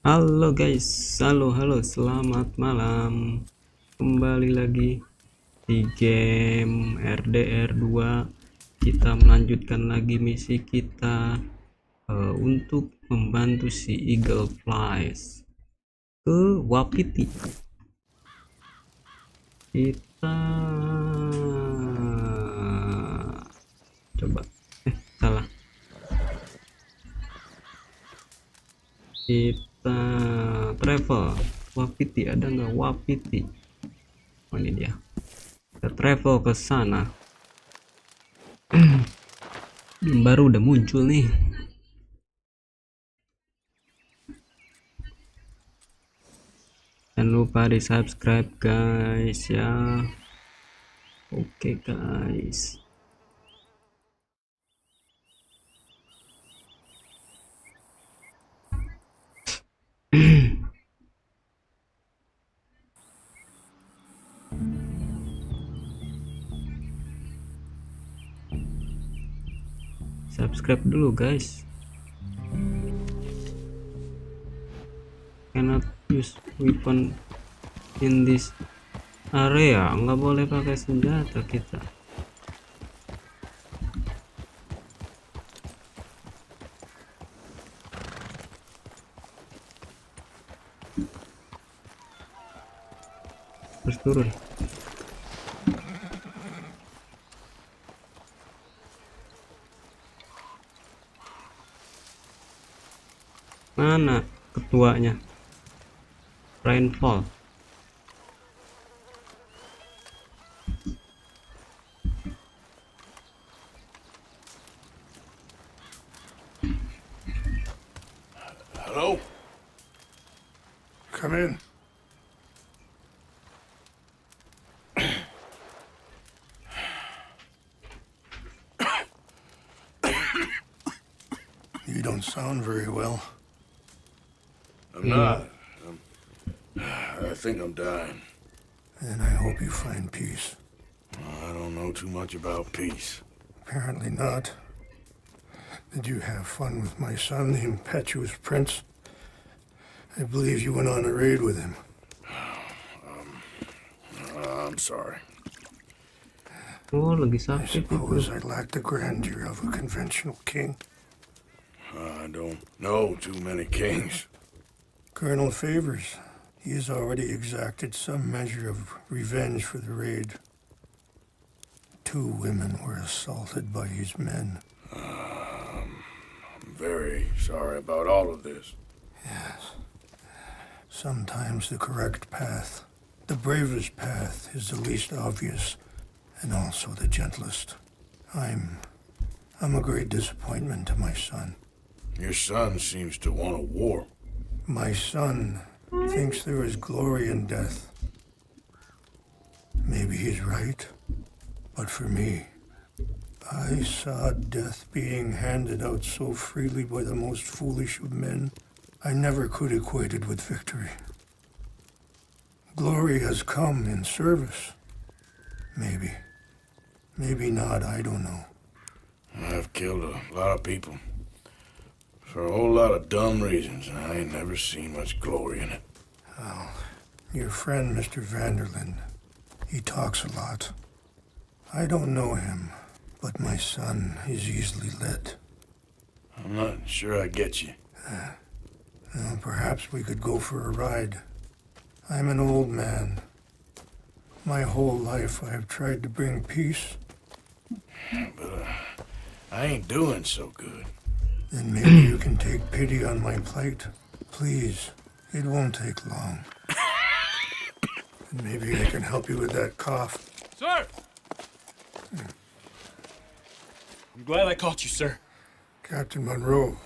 Halo guys, halo, selamat malam. Kembali lagi di game RDR2. Kita melanjutkan lagi misi kita untuk membantu si Eagle Flies ke Wapiti. Kita coba salah. Kita travel Wapiti, ada nggak Wapiti? Oh, ini dia. Kita travel ke sana. Baru udah muncul nih. Jangan lupa di subscribe guys ya. Oke guys. Subscribe dulu guys. Cannot use weapon in this area. Nggak boleh pakai senjata kita. Terus turun. Mana ketuanya? Rainfall. Hello? Come in. You don't sound very well. I'm not. I think I'm dying. And I hope you find peace. I don't know too much about peace. Apparently not. Did you have fun with my son, the impetuous prince? I believe you went on a raid with him. I'm sorry. Oh, lagi I sakit suppose itu. I lack the grandeur of a conventional king. I don't know too many kings. Colonel Favors, he has already exacted some measure of revenge for the raid. 2 women were assaulted by his men. I'm very sorry about all of this. Yes. Sometimes the correct path, the bravest path, is the least obvious and also the gentlest. I'm a great disappointment to my son. Your son seems to want a war. My son thinks there is glory in death. Maybe he's right, but for me, I saw death being handed out so freely by the most foolish of men. I never could equate it with victory. Glory has come in service. Maybe. Maybe not, I don't know. I've killed a lot of people. For a whole lot of dumb reasons, and I ain't never seen much glory in it. Oh, your friend, Mr. Vanderlyn, he talks a lot. I don't know him, but my son is easily led. I'm not sure I get you. Well, perhaps we could go for a ride. I'm an old man. My whole life I have tried to bring peace. But I ain't doing so good. Then maybe you can take pity on my plight. Please, it won't take long. And maybe I can help you with that cough. Sir! I'm glad I caught you, sir. Captain Monroe,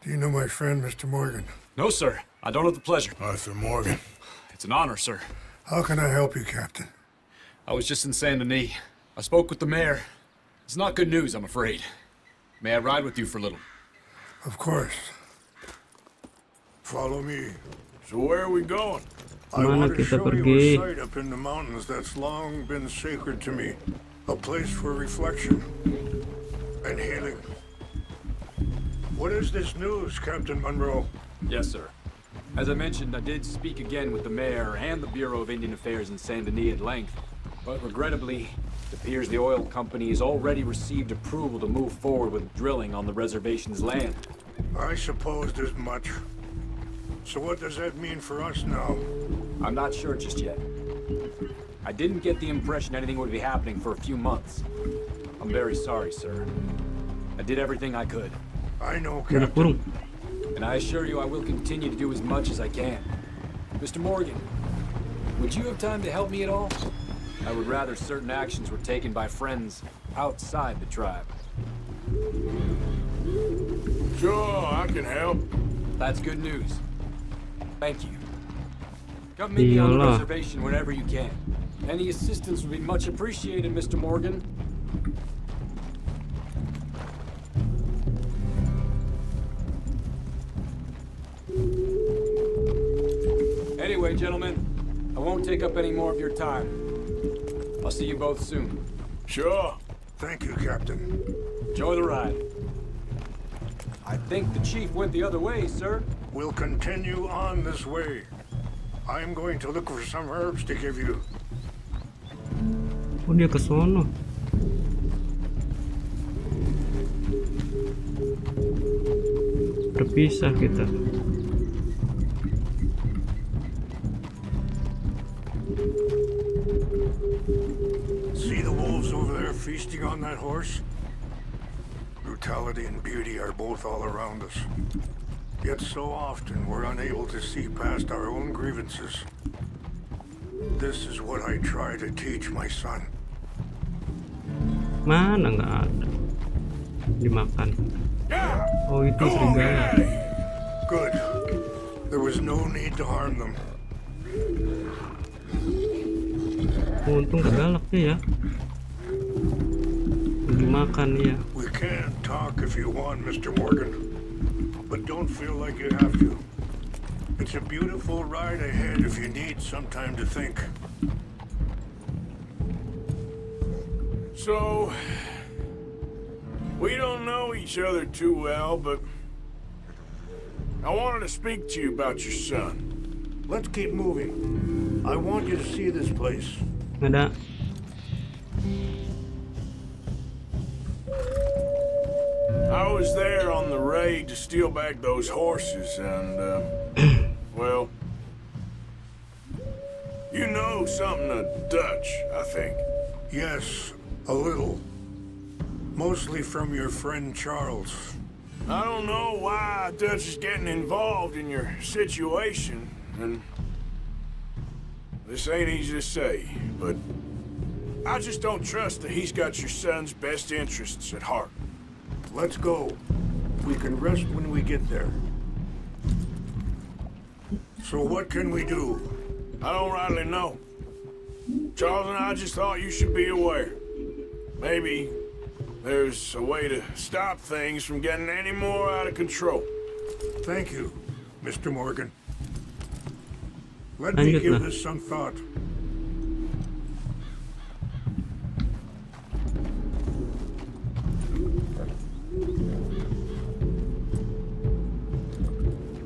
do you know my friend, Mr. Morgan? No, sir. I don't have the pleasure. Arthur Morgan. It's an honor, sir. How can I help you, Captain? I was just in Saint Denis. I spoke with the mayor. It's not good news, I'm afraid. May I ride with you for a little? Of course. Follow me. So where are we going? I Mana want to kita show you pergi? a site up in the mountains that's long been sacred to me. A place for reflection and healing. What is this news, Captain Monroe? Yes, sir. As I mentioned, I did speak again with the mayor and the Bureau of Indian Affairs in Saint Denis at length, but regrettably, it appears the oil company has already received approval to move forward with drilling on the reservation's land. I supposed as much. So what does that mean for us now? I'm not sure just yet. I didn't get the impression anything would be happening for a few months. I'm very sorry, sir. I did everything I could, I know, Udah Captain. kurung. and I assure you I will continue to do as much as I can. Mr. Morgan, would you have time to help me at all? I would rather certain actions were taken by friends outside the tribe. Sure, I can help. That's good news. Thank you. Come meet me on the Iyalah. reservation whenever you can. Any assistance would be much appreciated, Mr. Morgan. Anyway, gentlemen, I won't take up any more of your time. I'll see you both soon. Sure. Thank you, Captain. Enjoy the ride. I think the chief went the other way, sir. We'll continue on this way. I'm going to look for some herbs to give you. Oh, dia ke sono. Berpisah kita. See the wolves over there feasting on that horse? Brutality and beauty are both all around us. Yet so often we're unable to see past our own grievances. This is what I try to teach my son. Mana nggak ada. Dimakan. Oh, itu serigala. Good. There was no need to harm them. Untung kegalak dia ya. Dimakan ya. We can talk if you want, Mr. Morgan. But don't feel like you have to. It's a beautiful ride ahead if you need some time to think. So, we don't know each other too well, but I wanted to speak to you about your son. Let's keep moving. I want you to see this place. Ada. I was there on the raid to steal back those horses, and, well, you know something of Dutch, I think. Yes, a little. Mostly from your friend Charles. I don't know why Dutch is getting involved in your situation, and this ain't easy to say, but I just don't trust that he's got your son's best interests at heart. Let's go. We can rest when we get there. So what can we do? I don't rightly know. Charles and I just thought you should be aware. Maybe there's a way to stop things from getting any more out of control. Thank you, Mr. Morgan. Let me Lanjut, give nah. this some thought.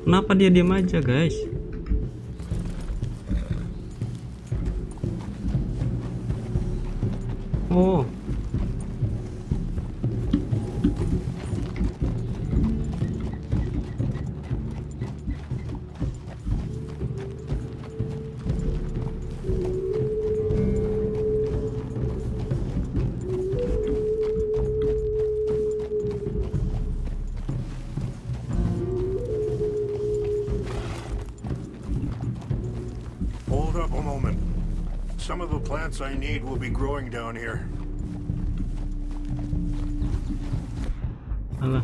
Kenapa dia diam aja, guys? Oh. Hold up a moment. Some of the plants I need will be growing down here. Alah.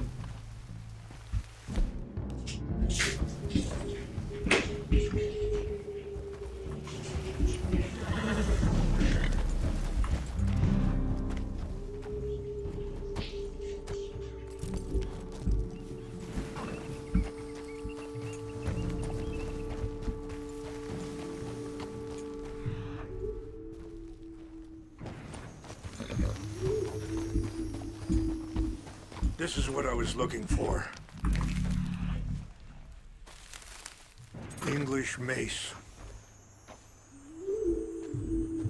This is what I was looking for. English mace.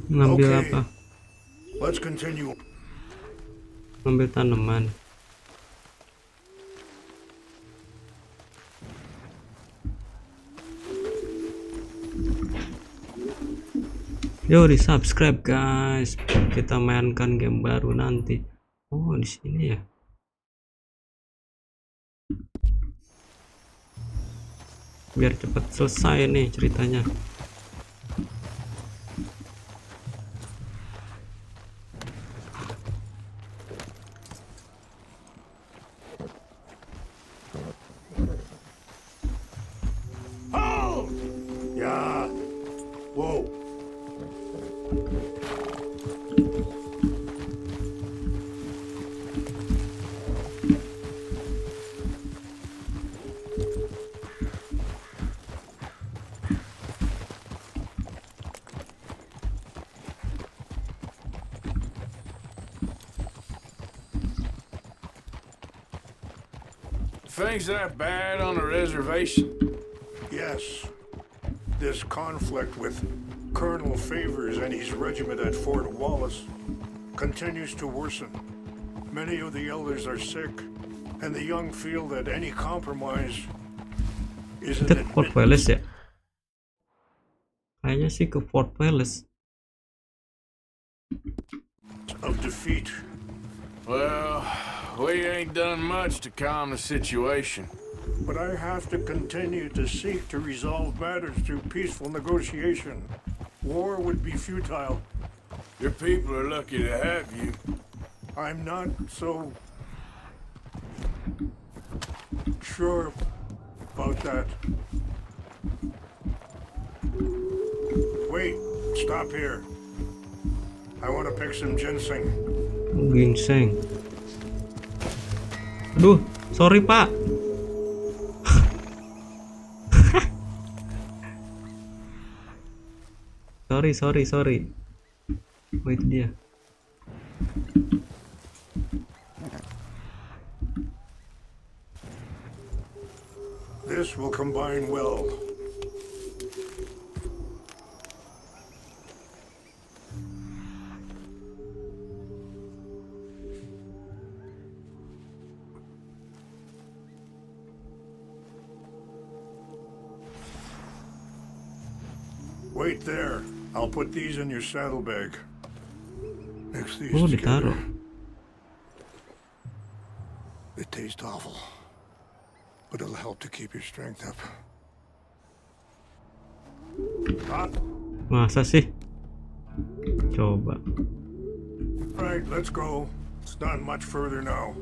Ngambil Okay. apa? Let's continue. Ngambil tanaman. Yo, di subscribe guys, kita mainkan game baru nanti. Oh, di sini ya. Biar cepat selesai nih ceritanya. Hold! Yeah. Whoa. Things that bad on the reservation? Yes. This conflict with Colonel Favors and his regiment at Fort Wallace continues to worsen. Many of the elders are sick, and the young feel that any compromise is an Kita ke Fort admittance Wallace ya? Kayaknya sih ke Fort Wallace. of defeat. Well, we ain't done much to calm the situation. But I have to continue to seek to resolve matters through peaceful negotiation. War would be futile. Your people are lucky to have you. I'm not so sure about that. Wait, stop here. I want to pick some ginseng. Ginseng. Aduh, sorry pak. sorry. Oh, itu dia. This will combine well. Wait there. I'll put these in your saddlebag. Mix these Oh, together. ditaruh. It tastes awful, but it'll help to keep your strength up. Hot. Masa sih? Coba. Right, let's go. It's not much further now.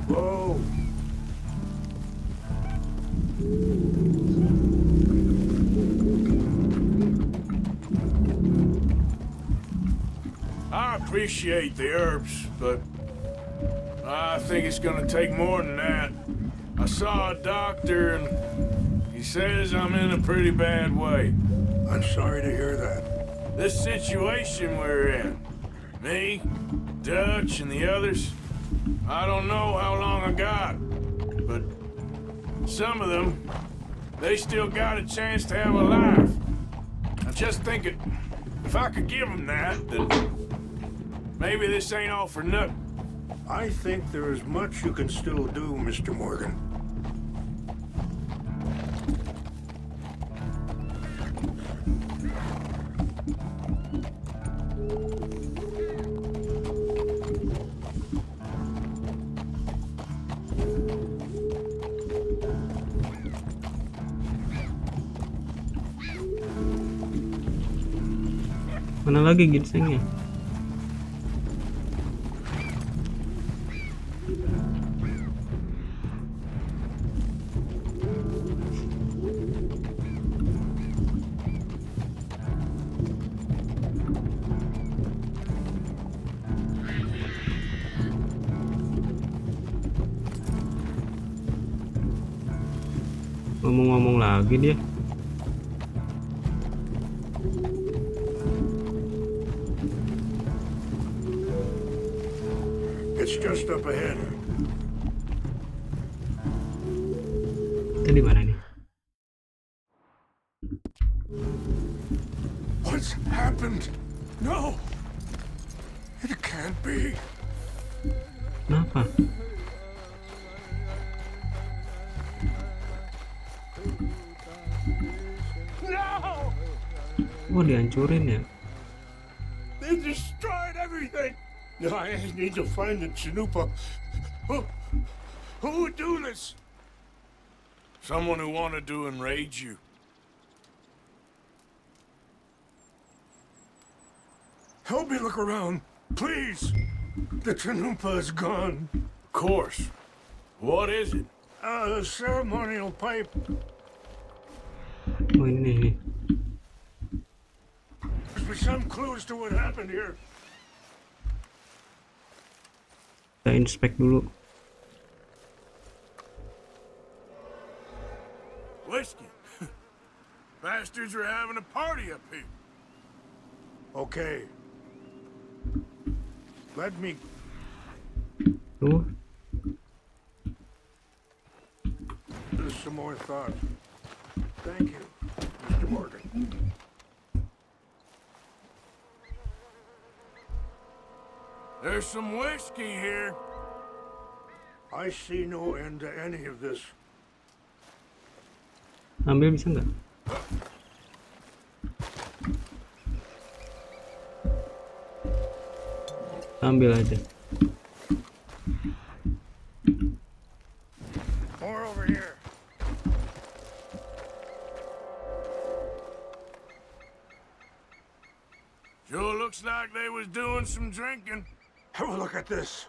Whoa. I appreciate the herbs, but I think it's gonna take more than that. I saw a doctor and he says I'm in a pretty bad way. I'm sorry to hear that. This situation we're in, me, Dutch, and the others, I don't know how long I got, but some of them, they still got a chance to have a life. I'm just thinking, if I could give them that, then maybe this ain't all for nothing. I think there is much you can still do, Mr. Morgan. Mana lagi ginsengnya? Ngomong-ngomong lagi dia. It's just up ahead. Itu di mana nih? What's happened? No! It can't be. Kenapa? No! Oh, dihancurin ya? They destroyed everything! I need to find the Chanupa. Who would do this? Someone who wanted to enrage you. Help me look around, please. The Chanupa is gone. Of course. What is it? A ceremonial pipe. Oh, ini. Must be some clues to what happened here. Kita inspek dulu. Whiskey. Bastards are having a party up here. Okay. Let me... Tuh. There's some more thought. Thank you, Mr. Morgan. There's some whiskey here. I see no end to any of this. Ambil bisa nggak? Ambil aja. More over here. Sure looks like they was doing some drinking. Have a look at this.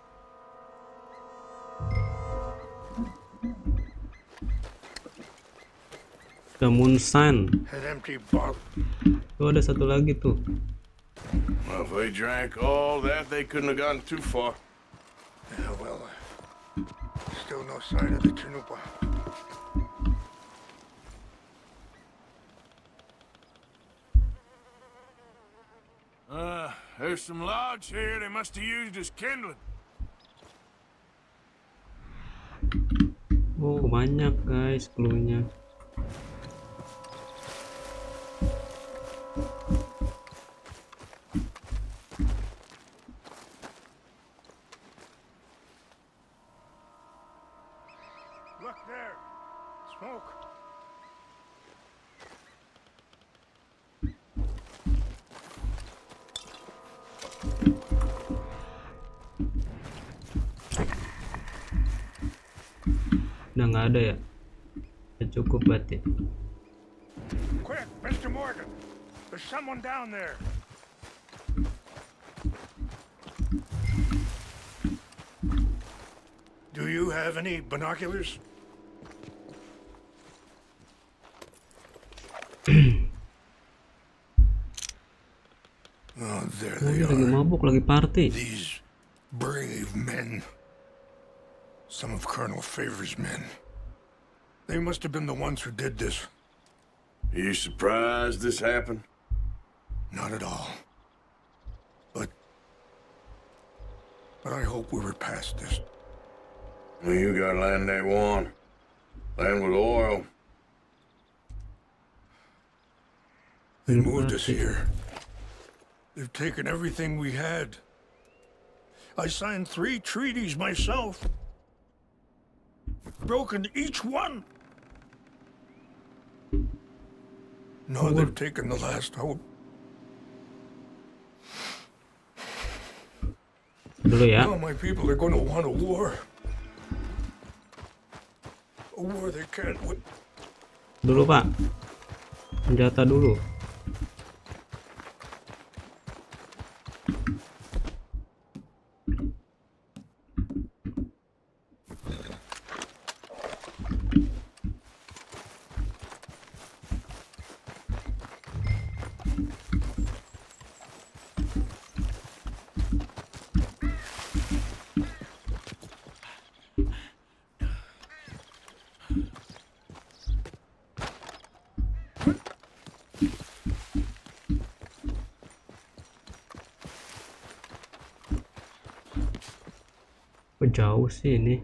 The moonshine. An empty bottle. Tuh ada satu lagi tuh. Well, if they drank all that, they couldn't have gotten too far. Yeah, well, still no sign of the Chanupa. There's some logs here they must have used as kindling. Oh, banyak guys cluenya. Look there. Smoke. Udah nggak ada ya? Udah cukup berarti. Quick, Mr. Morgan. There's someone down there. Do you have any binoculars? Oh, there they Lagi are. mabuk, lagi party. These brave men. Some of Colonel Favor's men. They must have been the ones who did this. Are you surprised this happened? Not at all. But I hope we were past this. Well, you got land they want. Land with oil. They moved us here. They've taken everything we had. I signed 3 treaties myself. Broken each one. No, they've taken the last hope. Dulu ya. Now my people are going to want a war. A war they can't win. Dulu Pak. Senjata dulu. Kok jauh sih ini?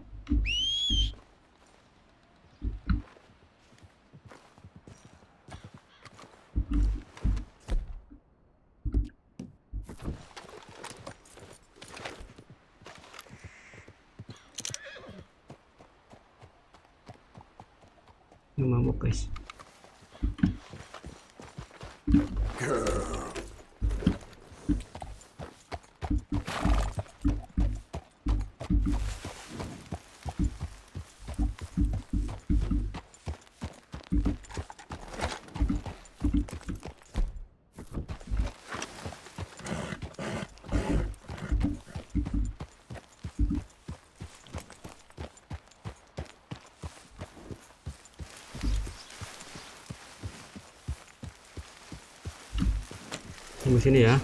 Ini mabuk guys. Tunggu sini ya.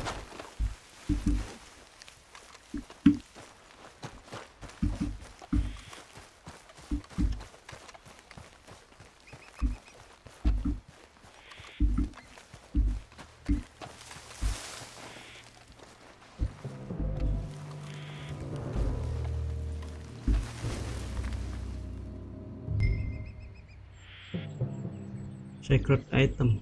Secret item.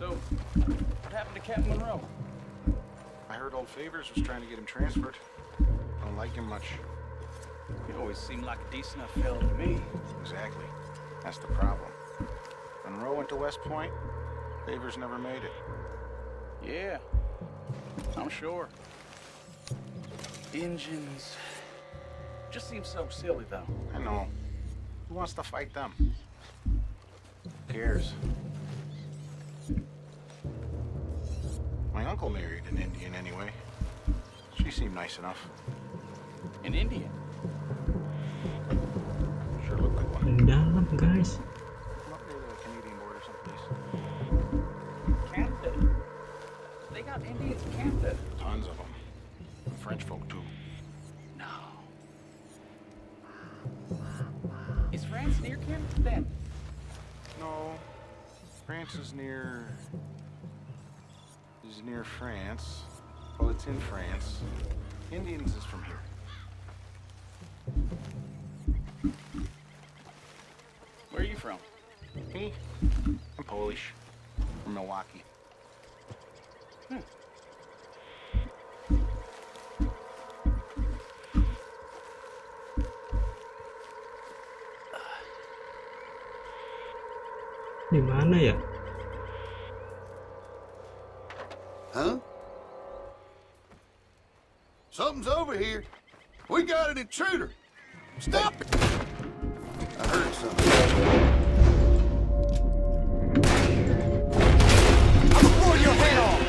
So, what happened to Captain Monroe? I heard old Favors was trying to get him transferred. Don't like him much. He always seemed like a decent enough fellow to me. Exactly. That's the problem. Monroe went to West Point. Favors never made it. Yeah, I'm sure. Engines. Just seems so silly, though. I know. Who wants to fight them? Who cares? My uncle married an Indian anyway. She seemed nice enough. An Indian? Sure looked like one. Dalam guys. Come up near the Canadian border someplace. Canada? They got Indians in Canada? Tons of them. French folk too. No. Is France near Canada then? No. France is near... is near France. Well, it's in France. Indians is from here. Where are you from? Me? I'm Polish. From Milwaukee. Di mana ya? Huh? Something's over here. We got an intruder. Stop it! I heard something. I'm blowing your head off!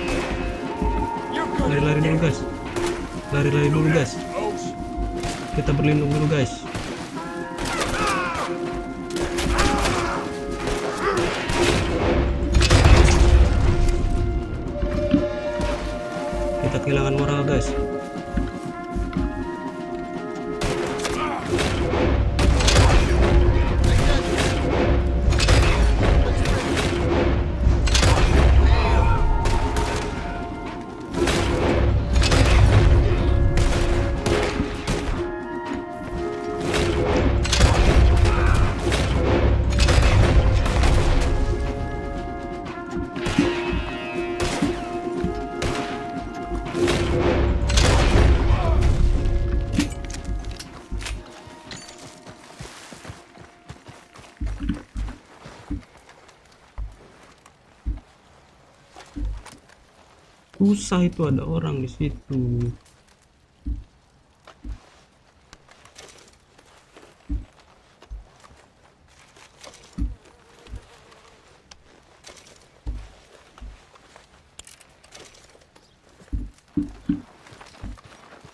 You're good. Lari-lari dulu guys. Lari-lari dulu guys. Kita berlindung dulu guys. Kita kehilangan moral guys. Susah itu, ada orang di situ.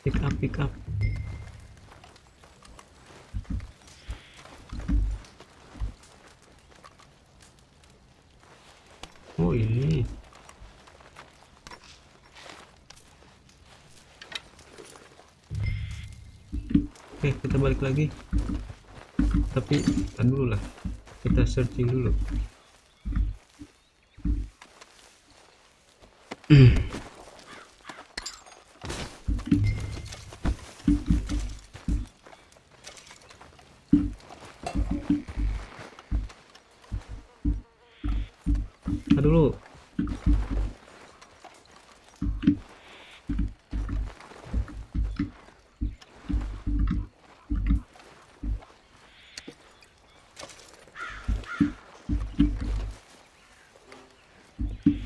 Pick up. Oh ini. Oke, kita balik lagi. Tapi kan dulu lah. Kita searching dulu. Dulu.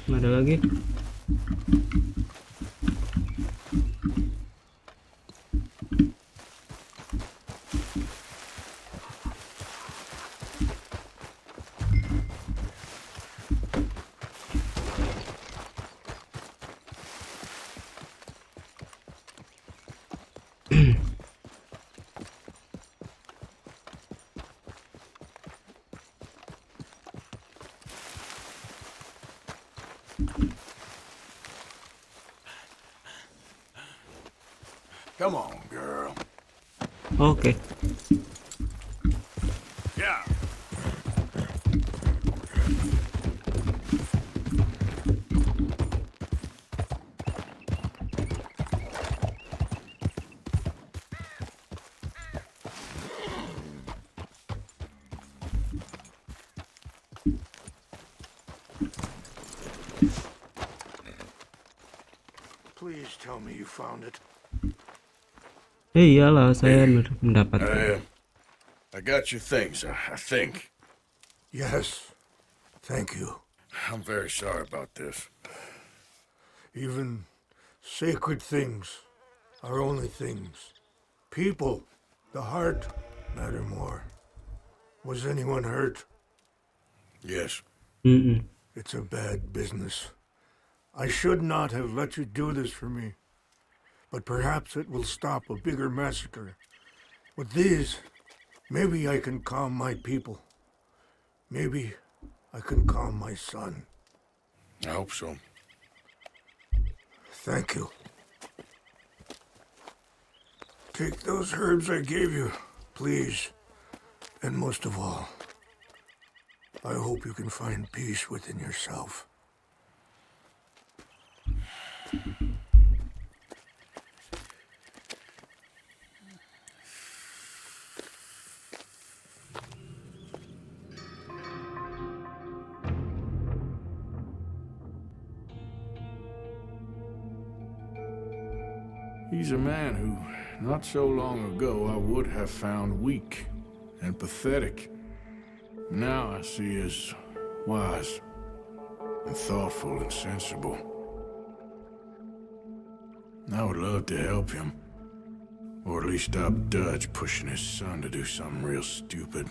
Nggak ada lagi. Come on, girl. Oke. Yeah. Please tell me you found it. Iyalah, saya mendapatkan. I got your things, I think. Yes. Thank you. I'm very sorry about this. Even sacred things are only things. People, the heart, matter more. Was anyone hurt? Yes. It's a bad business. I should not have let you do this for me. But perhaps it will stop a bigger massacre. With these, maybe I can calm my people. Maybe I can calm my son. I hope so. Thank you. Take those herbs I gave you, please. And most of all, I hope you can find peace within yourself. He's a man who, not so long ago, I would have found weak and pathetic. Now I see as wise and thoughtful and sensible. I would love to help him, or at least stop Dutch pushing his son to do something real stupid.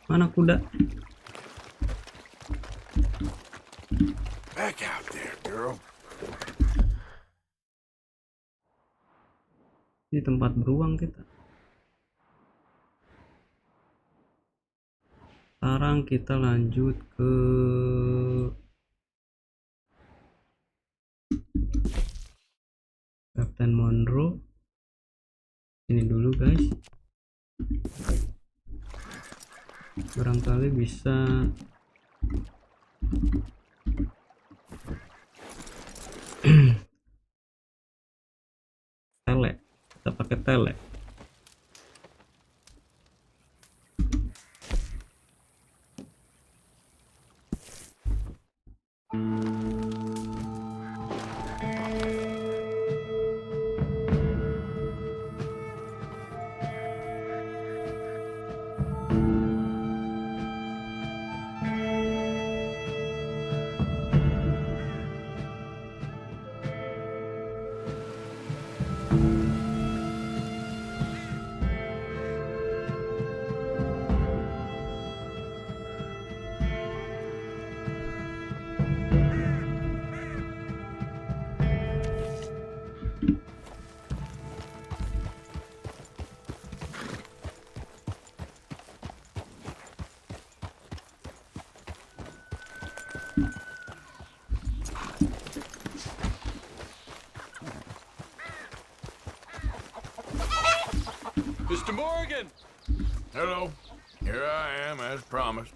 Mana kuda? Back out there, girl. Ini tempat beruang kita. Sekarang kita lanjut ke Kapten Monroe. Ini dulu guys. Barangkali bisa tele. Kita pakai tele. Mr. Morgan! Hello. Here I am, as promised.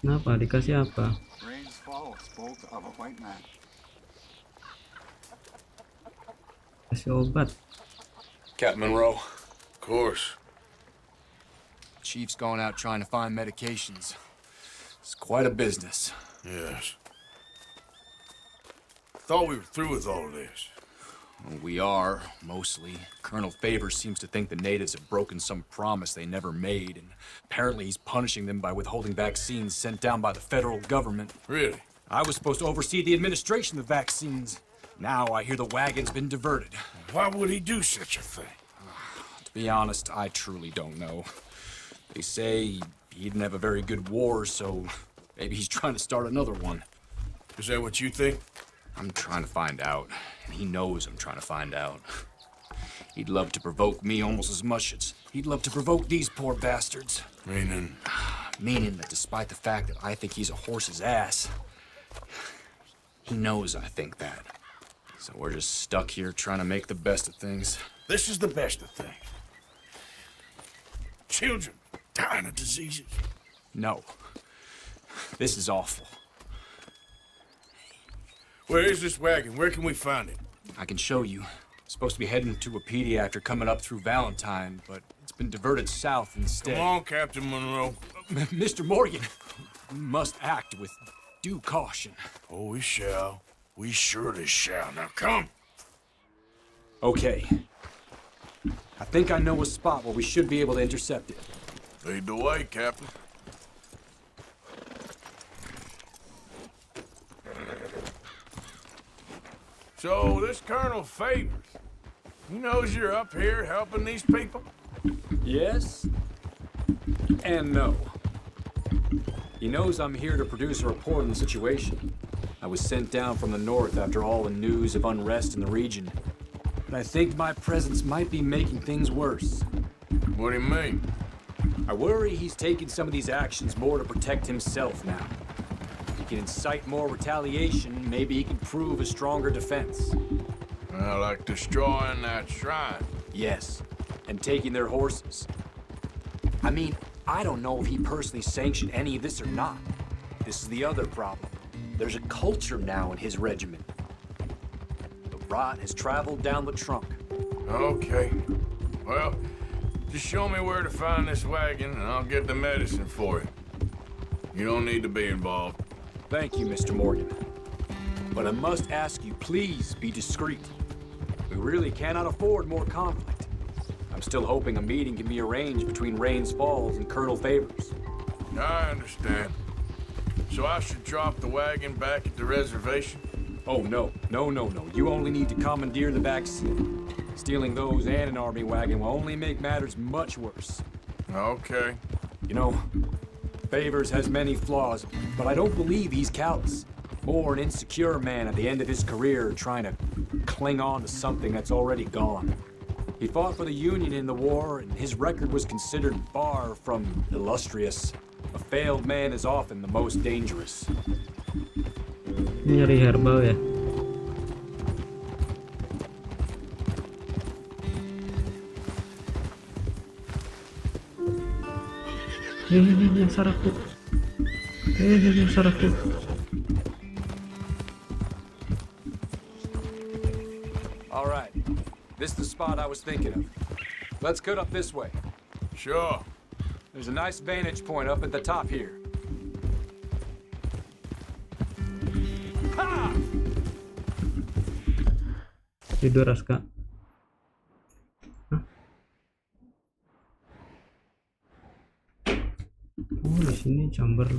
Kenapa? Dikasih apa? Rain's fall spoke of a white man. Kasih obat. Captain Monroe. Of course. Chief's gone out trying to find medications. It's quite a business. Yes. Thought we were through with all this. Well, we are, mostly. Colonel Favors seems to think the natives have broken some promise they never made, and apparently he's punishing them by withholding vaccines sent down by the federal government. Really? I was supposed to oversee the administration of the vaccines. Now I hear the wagon's been diverted. Why would he do such a thing? To be honest, I truly don't know. They say he didn't have a very good war, so maybe he's trying to start another one. Is that what you think? I'm trying to find out, and he knows I'm trying to find out. He'd love to provoke me almost as much as he'd love to provoke these poor bastards. Meaning? Meaning that despite the fact that I think he's a horse's ass, he knows I think that. So we're just stuck here trying to make the best of things. This is the best of things. Children dying of diseases. No. This is awful. Where is this wagon? Where can we find it? I can show you. Supposed to be heading to a pediatric coming up through Valentine, but it's been diverted south instead. Come on, Captain Monroe. Mr. Morgan, we must act with due caution. Oh, we shall. We surely shall. Now come. Okay. I think I know a spot where we should be able to intercept it. Lead the way, Captain. So, this Colonel Favors, he knows you're up here helping these people? Yes and no. He knows I'm here to produce a report on the situation. I was sent down from the north after all the news of unrest in the region. But I think my presence might be making things worse. What do you mean? I worry he's taking some of these actions more to protect himself now. If he can incite more retaliation, maybe he can prove a stronger defense. Well, like destroying that shrine. Yes, and taking their horses. I mean, I don't know if he personally sanctioned any of this or not. This is the other problem. There's a culture now in his regiment. The rot has traveled down the trunk. Okay. Well, just show me where to find this wagon, and I'll get the medicine for you. You don't need to be involved. Thank you, Mr. Morgan. But I must ask you, please be discreet. We really cannot afford more conflict. I'm still hoping a meeting can be arranged between Rains Falls and Colonel Favors. I understand. So I should drop the wagon back at the reservation? Oh, no. No. You only need to commandeer the vaccine. Stealing those and an army wagon will only make matters much worse. Okay. You know, Favors has many flaws, but I don't believe he's callous. More an insecure man at the end of his career trying to cling on to something that's already gone. He fought for the Union in the war, and his record was considered far from illustrious. A failed man is often the most dangerous. Nyari herbal ya. Nyasar aku. Nyasar aku. All right, this is the spot I was thinking of. Let's cut up this way. Sure. There's a nice vantage point up at the top here. Ha! Tidur Aska. Hah? Oh, di sini chamber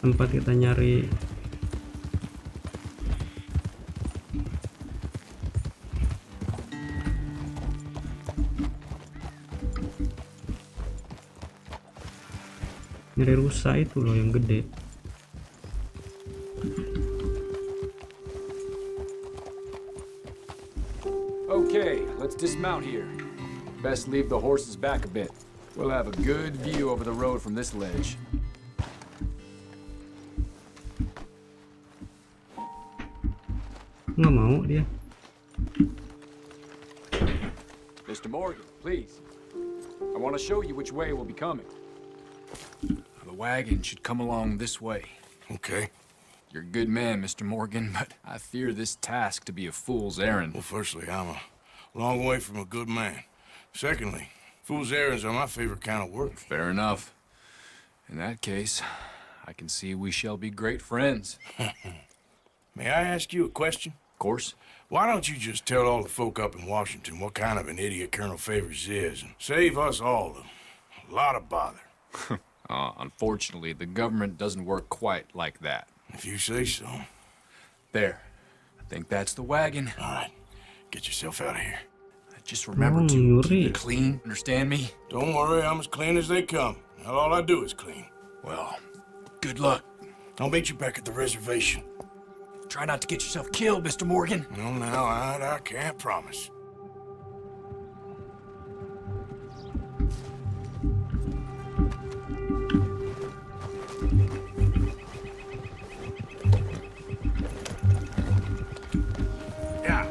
tempat kita nyari rusa itu loh yang gede. Okay, let's dismount here. Best leave the horses back a bit. We'll have a good view over the road from this ledge. Nggak mau dia. Mr. Morgan, please. I want to show you which way we'll be coming. The wagon should come along this way. Okay. You're a good man, Mr. Morgan, but I fear this task to be a fool's errand. Well, firstly, I'm a long way from a good man. Secondly, fool's errands are my favorite kind of work. Fair enough. In that case, I can see we shall be great friends. May I ask you a question? Of course. Why don't you just tell all the folk up in Washington what kind of an idiot Colonel Favors is and save us all a lot of bother? Unfortunately, the government doesn't work quite like that. If you say so. There. I think that's the wagon. All right. Get yourself out of here. Just remember to keep it clean, understand me? Don't worry, I'm as clean as they come. Now all I do is clean. Well, good luck. I'll meet you back at the reservation. Try not to get yourself killed, Mr. Morgan. No, now, I can't promise. Yeah.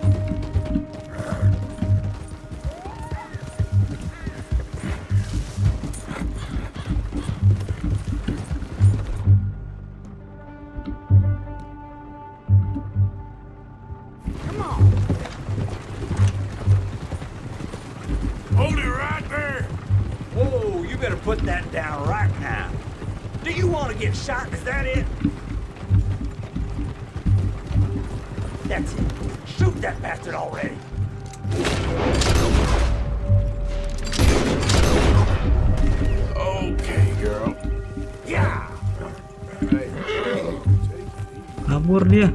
Hold it right there. Whoa, you better put that down right now. Do you want to get shot? Is that it? That's it. Shoot that bastard already. Okay, girl. Yeah. Kabur dia.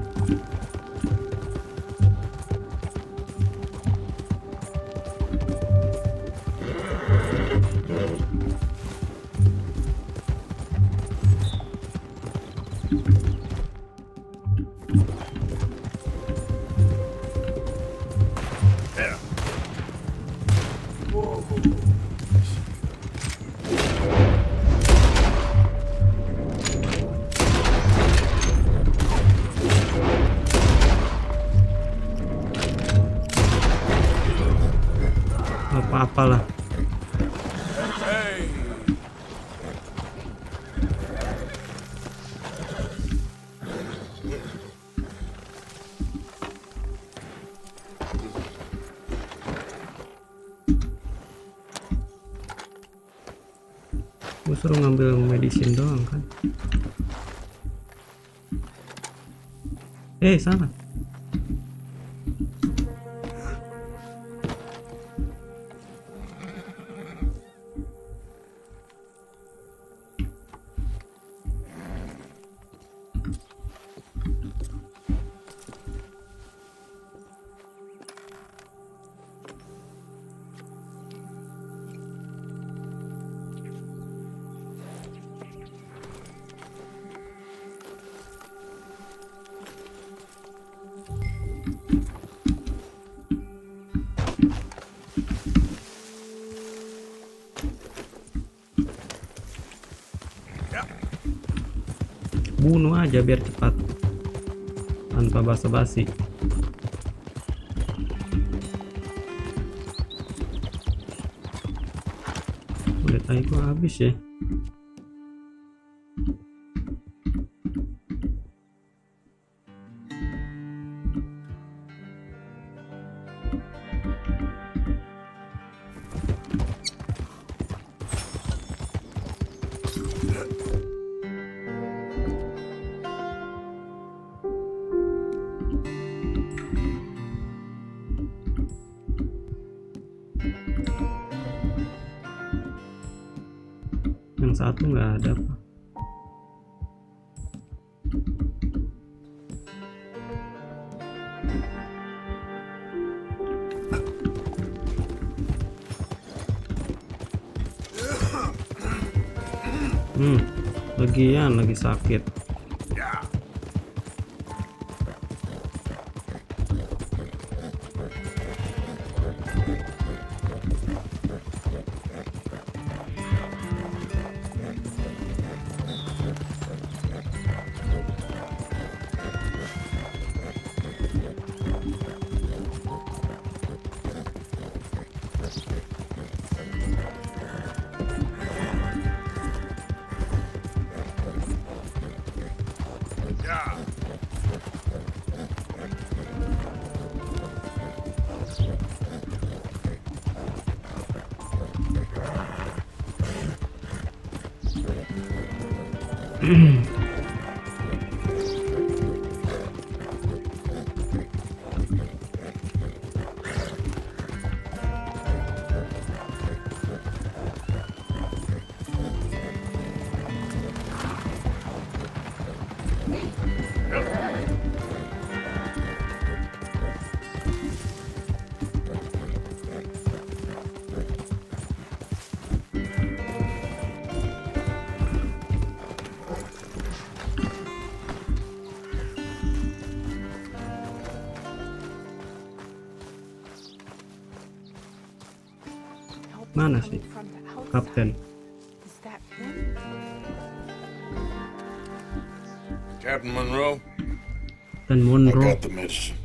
Apa-apalah. Gue suruh ngambil medicine doang kan. Sana. Bunuh aja biar cepat tanpa basa-basi. Udah tadi gua habis ya. Yang satu nggak ada apa. Lagian lagi sakit. Mana sih kapten? Captain Monroe, Dan I Monroe. got the medicine.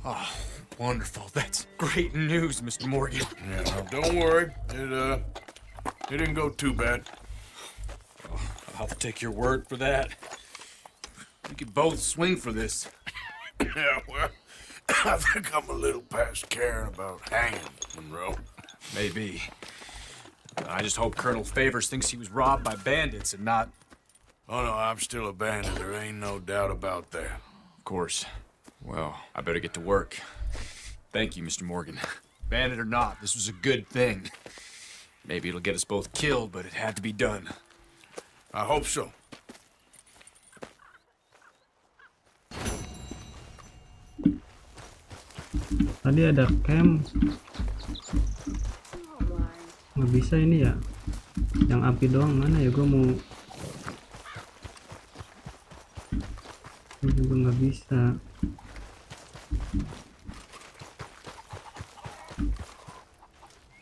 Oh, wonderful. That's great news, Mr. Morgan. Yeah, now don't worry. It didn't go too bad. I'll take your word for that. We could both swing for this. Yeah, well, I think I'm a little past caring about hanging, Monroe. Maybe. I just hope Colonel Favors thinks he was robbed by bandits and not... Oh, no, I'm still a bandit. There ain't no doubt about that. Of course. Well, I better get to work. Thank you, Mr. Morgan. Bandit or not, this was a good thing. Maybe it'll get us both killed, but it had to be done. I hope so. Tadi ada camp. Nggak bisa ini ya. Yang api doang mana ya? Gue mau. Gue juga nggak bisa.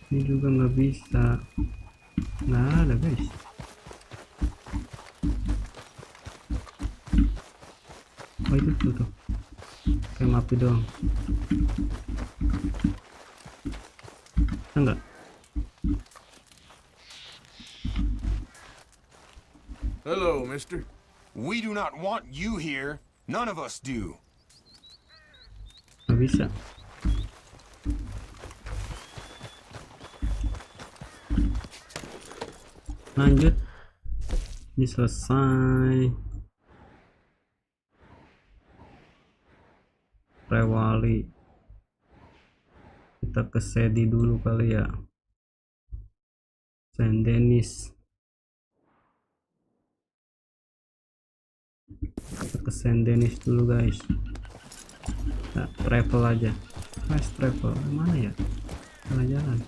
Ini juga nggak bisa. Nggak ada guys. Oh itu tuh. Camp api doang. Enggak. Hello, mister. We do not want you here. None of us do. Nggak bisa. Lanjut. Ini selesai. Rewali. Kita ke Sedi dulu kali ya. Saint Denis. Kita ke Saint Denis dulu guys. Nah, travel aja. Fast travel. Mana ya? Jalan-jalan.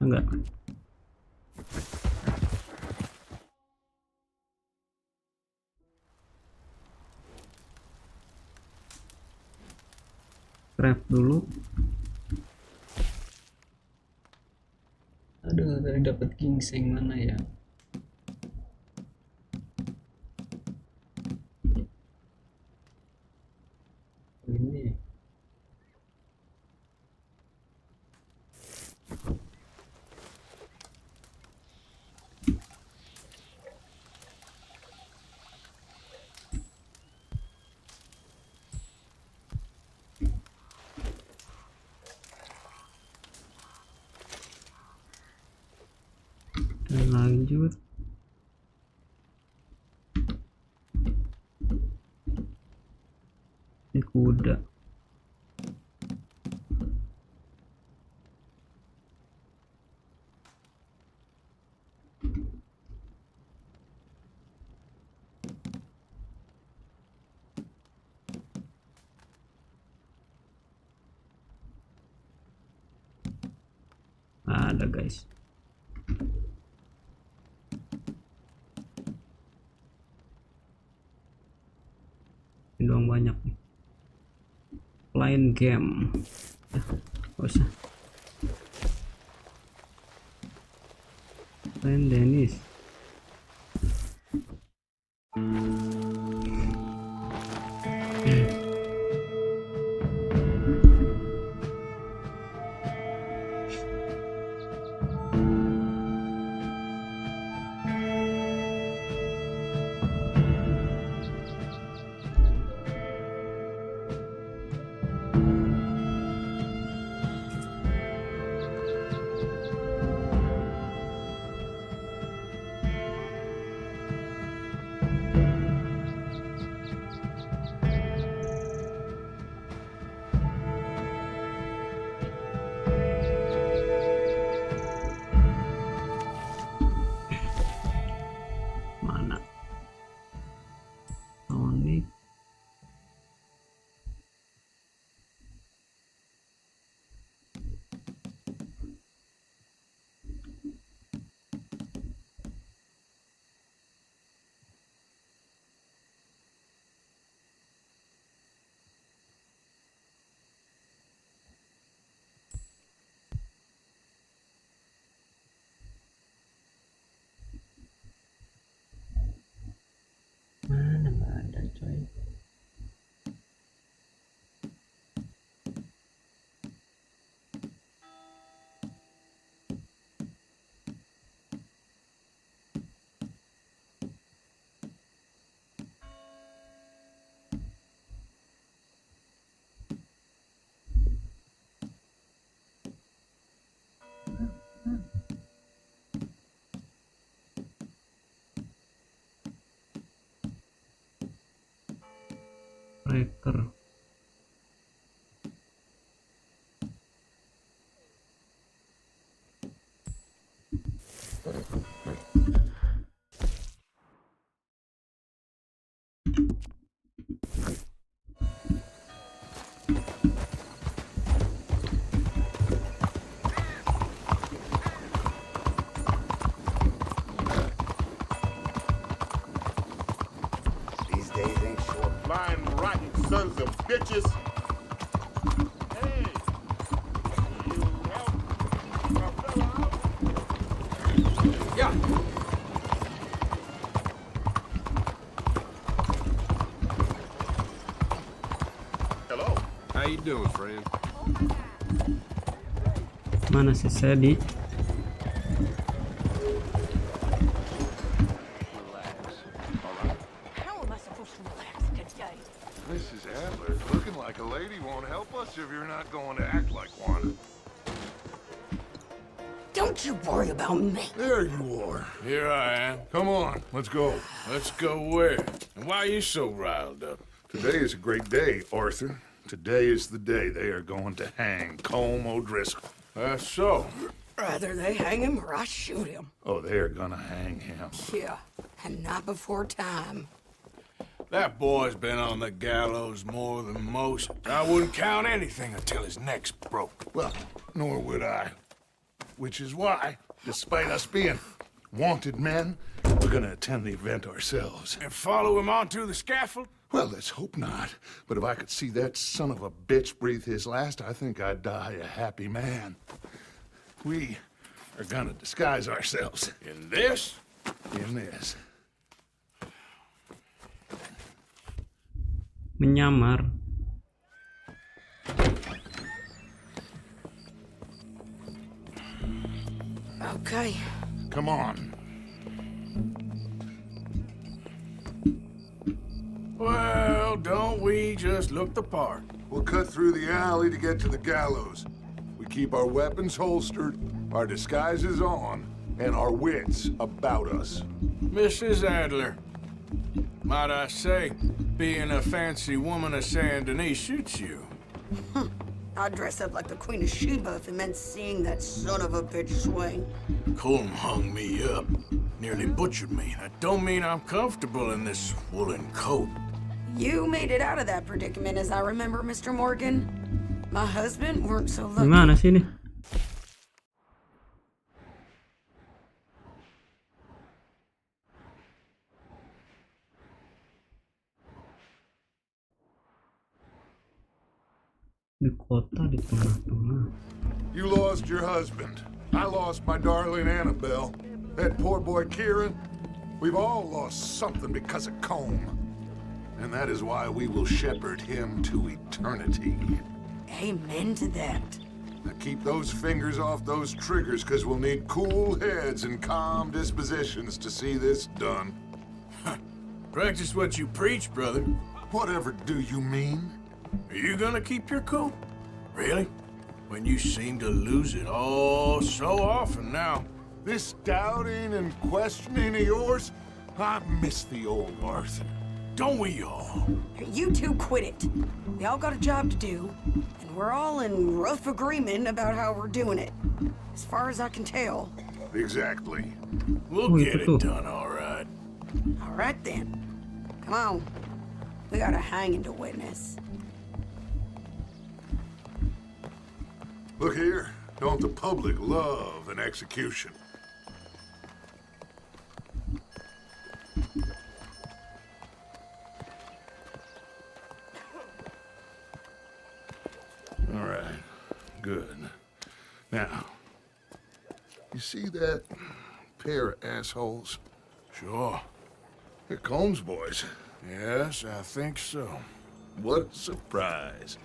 Enggak. Craft dulu. Aduh, tadi dapat ginseng mana ya? Ini. Dan lanjut. Ini kuda. Ada guys. Ini doang banyak nih. Lain game. Gak usah. Saint Denis. tracker. These days ain't short. Flying rotten sons of bitches. Hey, you help a fella out? Yeah. Hello. How you doing, friend? Mana si Sadie? How am I supposed to relax today? Mrs. Adler, looking like a lady won't help us if you're not going to act like one. Don't you worry about me. There you are. Here I am. Come on, let's go. Let's go where? And why are you so riled up? Today is a great day, Arthur. Today is the day they are going to hang Colm O'Driscoll. That's so. Rather they hang him or I shoot him. Oh, they are gonna hang him. Yeah, and not before time. That boy's been on the gallows more than most. I wouldn't count anything until his neck's broke. Well, nor would I. Which is why, despite us being wanted men, we're gonna attend the event ourselves. And follow him onto the scaffold? Well, let's hope not. But if I could see that son of a bitch breathe his last, I think I'd die a happy man. We are gonna disguise ourselves In this? in this. Menyamar. Okay. Come on. Well, don't we just look the part? We'll cut through the alley to get to the gallows. We keep our weapons holstered, our disguises on, and our wits about us. Mrs. Adler, might I say, being a fancy woman of Saint Denis suits you. I'd dress up like the Queen of Sheba if it meant seeing that son of a bitch swing. Colm hung me up, nearly butchered me. That don't mean I'm comfortable in this woolen coat. You made it out of that predicament, as I remember, Mr. Morgan. My husband weren't so lucky. Gimana sih ini? Di kota di tengah-tengah. You lost your husband. I lost my darling Annabelle. That poor boy Kieran. We've all lost something because of Colm. And that is why we will shepherd him to eternity. Amen to that. Now keep those fingers off those triggers, because we'll need cool heads and calm dispositions to see this done. Practice what you preach, brother. Whatever do you mean? Are you gonna keep your cool? Really? When you seem to lose it all so often now. This doubting and questioning of yours, I miss the old Arthur. Don't we all? You two quit it. We all got a job to do, and we're all in rough agreement about how we're doing it. As far as I can tell. Exactly. We'll get it done, all right. All right then. Come on. We got a hanging to witness. Look here, don't the public love an execution? All right, good. Now, you see that pair of assholes? Sure. They're Colm's boys. Yes, I think so. What a surprise.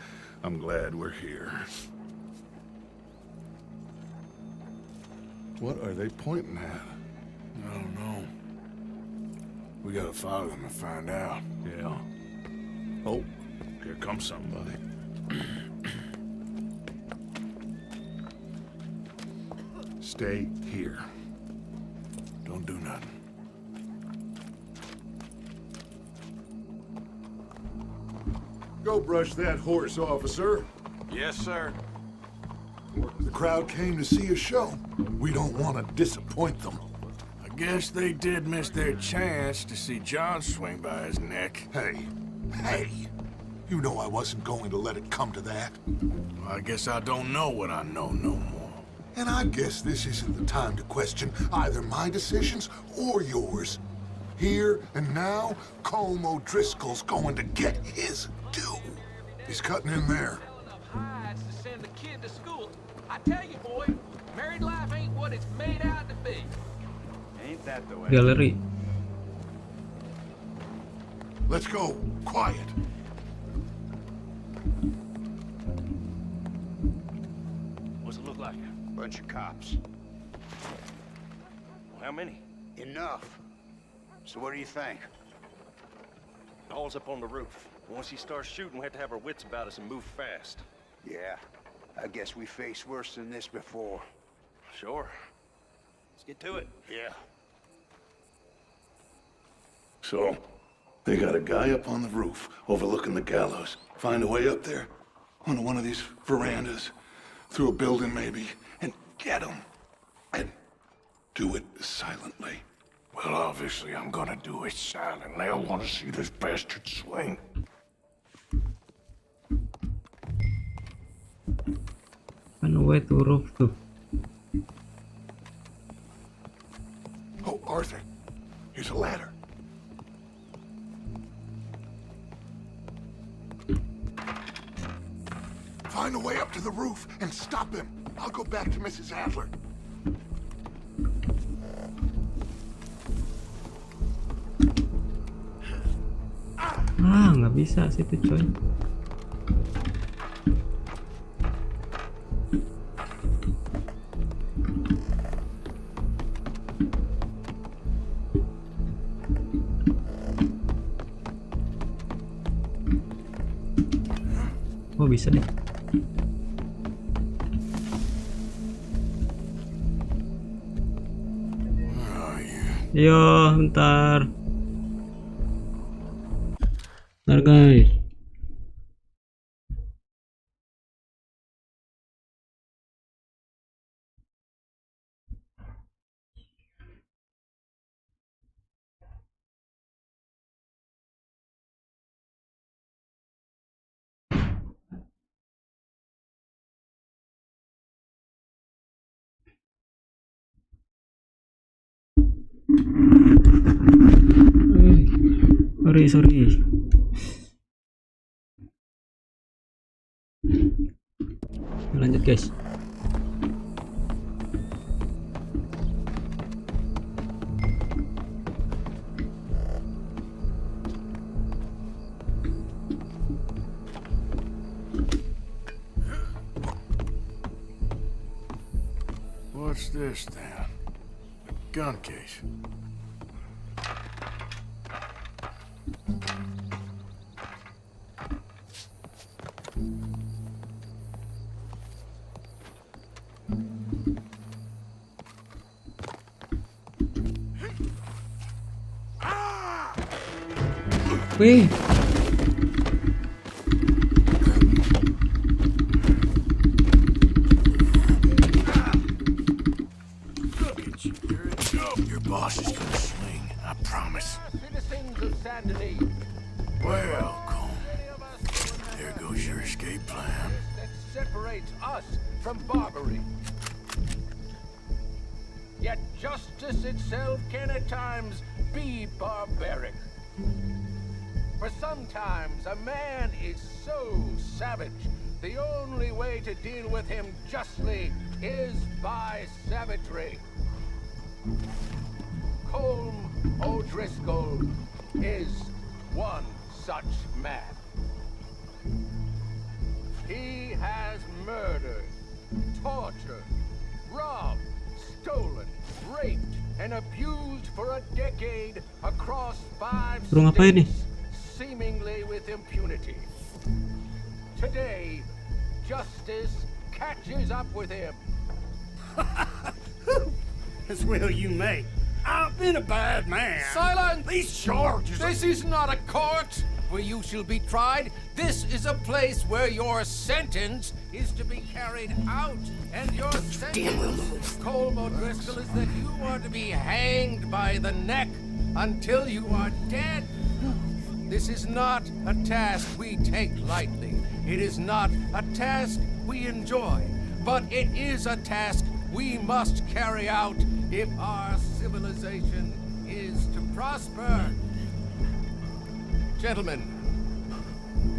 I'm glad we're here. What are they pointing at? I don't know. We gotta follow them and find out. Yeah. Oh, here comes somebody. Stay here. Don't do nothing. Go brush that horse, officer. Yes, sir. The crowd came to see a show. We don't want to disappoint them. I guess they did miss their chance to see John swing by his neck. Hey, you know I wasn't going to let it come to that. Well, I guess I don't know what I know no more. And I guess this isn't the time to question either my decisions or yours. Here and now, Colm O'Driscoll's going to get his due. He's cutting in there. Hides to send the kid to school. I tell you, boy, married life ain't what it's made out to be. Ain't that the way? Gallery. Let's go. Quiet. What's it look like? Bunch of cops. Well, how many? Enough. So what do you think? All's up on the roof. Once he starts shooting, we have to have our wits about us and move fast. Yeah, I guess we faced worse than this before. Sure. Let's get to it. Yeah. So, they got a guy up on the roof overlooking the gallows. Find a way up there, onto one of these verandas, through a building maybe, and get him. And do it silently. Well, obviously I'm gonna do it silently. I want to see this bastard swing. Find a way to roof tuh. Oh, Arthur, here's a ladder. Find a way up to the roof and stop him. I'll go back to Mrs. Adler. Nggak bisa situ coy. Oh bisa deh. Yo, bentar. Bentar guys. Sorry. Lanjut guys. What's this then? A gun case. Wih. Your boss is gonna swing, I promise. Citizens of Saint Denis. Welcome. There goes your escape plan. That separates us from Barbary. Yet justice itself can at times be barbaric. For sometimes a man is so savage, the only way to deal with him justly is by savagery. Colm O'Driscoll is one such man. He has murdered, tortured, robbed, stolen, raped, and abused for a decade across 5 Suruh ngapain nih? states, seemingly with impunity. Today, justice catches up with him. As well you may. I've been a bad man. Silence! These charges. This is not a court. where you shall be tried. This is a place where your sentence is to be carried out. And your sentence, Colmo Driscoll, is that you are to be hanged by the neck until you are dead. This is not a task we take lightly. It is not a task we enjoy. But it is a task we must carry out if our civilization is to prosper. Gentlemen,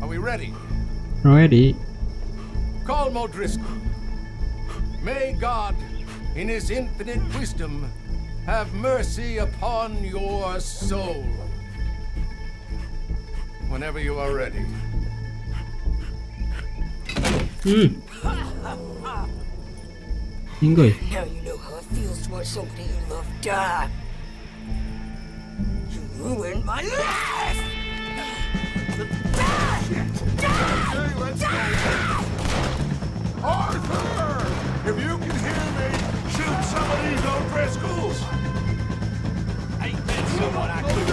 are we ready? Ready. Colmo Driscoll, may God, in his infinite wisdom, have mercy upon your soul. Whenever you are ready. Ingoy. Now you know how it feels to watch somebody you love die. You ruined my life! Arthur! If you can hear me, shoot some of these old Driscolls! Ain't been someone I could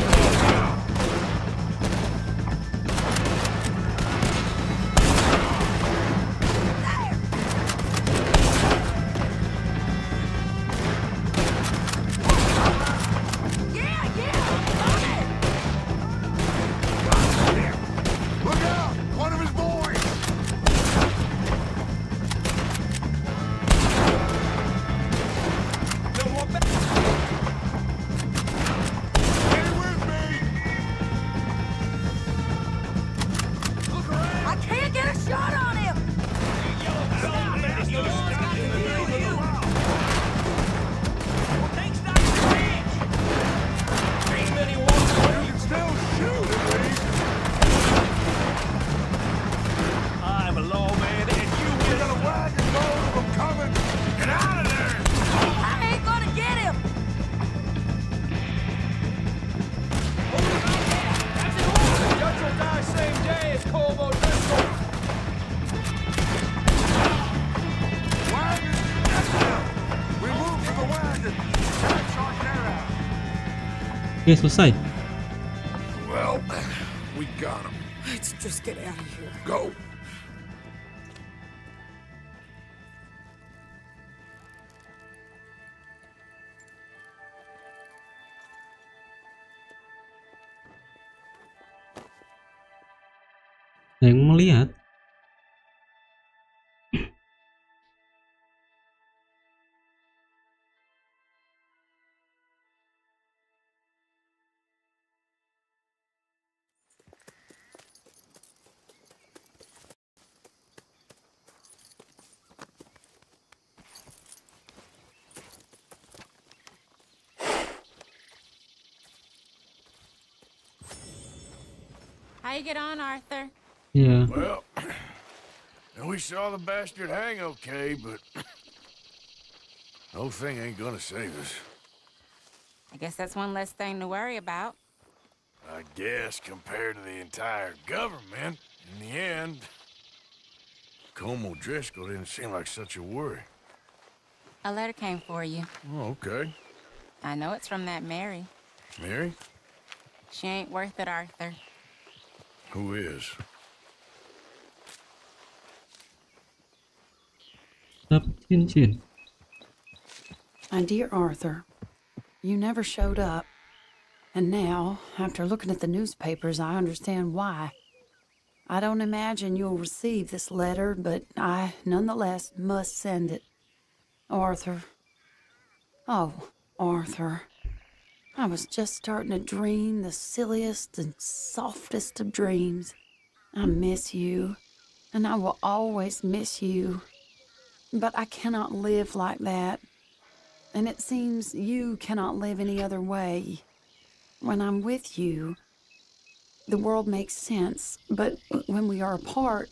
Look out! One of his boys! Stay with me! Look around! I can't get a shot on him! You can still shoot at least! I'm a lawman and you We got a wagon load of them coming! Get out of there! I ain't gonna get him! Judge will die same day as Colmo Driscoll. Wagon! That's it! We move to the wagon! That's our get out! Oke, selesai. Well, we got him. Let's just get out of here. Go! Yang melihat. How you get on, Arthur? Iya. Well, we saw the bastard hang okay, but the whole thing ain't gonna save us. I guess that's one less thing to worry about. I guess compared to the entire government, in the end, Colmo Driscoll didn't seem like such a worry. A letter came for you. Oh, okay. I know it's from that Mary. Mary? She ain't worth it, Arthur. Who is? Dapat cincin. My dear Arthur, you never showed up. And now, after looking at the newspapers, I understand why. I don't imagine you'll receive this letter, but I nonetheless must send it. Arthur. Oh, Arthur. I was just starting to dream the silliest and softest of dreams. I miss you, and I will always miss you. But I cannot live like that. And it seems you cannot live any other way. When I'm with you, the world makes sense. But when we are apart,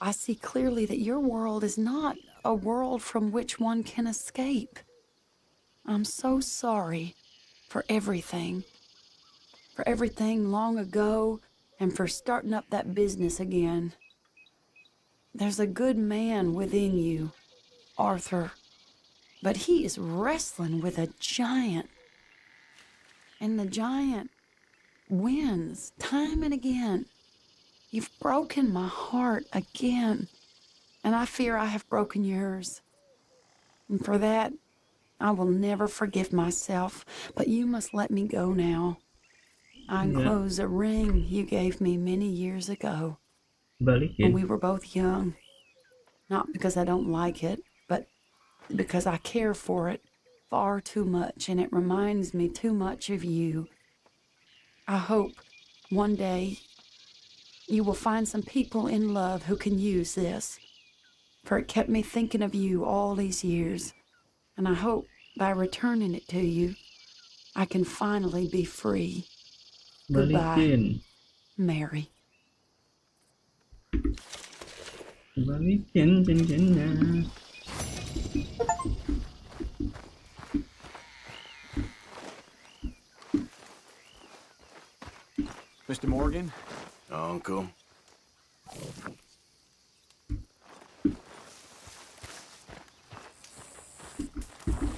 I see clearly that your world is not a world from which one can escape. I'm so sorry for everything. For everything long ago, and for starting up that business again. There's a good man within you, Arthur, but he is wrestling with a giant. And the giant wins time and again. You've broken my heart again, and I fear I have broken yours. And for that, I will never forgive myself, but you must let me go now. I enclose a ring you gave me many years ago when we were both young. Not because I don't like it, but because I care for it far too much, and it reminds me too much of you. I hope one day you will find some people in love who can use this, for it kept me thinking of you all these years, and I hope by returning it to you, I can finally be free. Goodbye, Mary. Balikin cincinnya. Mr. Morgan? Uncle.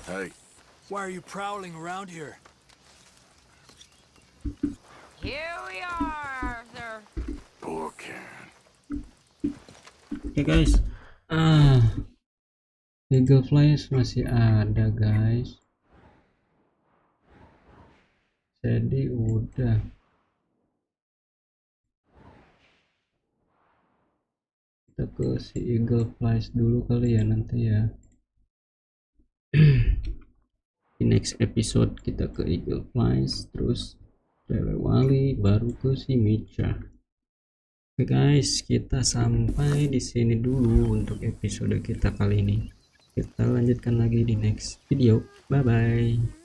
Hey. Why are you prowling around here? Here we are, Arthur. Poor Karen. Oke guys, Eagle Flash masih ada guys. Jadi udah. Kita ke si Eagle Flash dulu kali ya nanti ya. Di next episode kita ke Eagle Flash, terus Wali, baru ke si Micha. Oke guys, kita sampai di sini dulu untuk episode kita kali ini. Kita lanjutkan lagi di next video. Bye bye.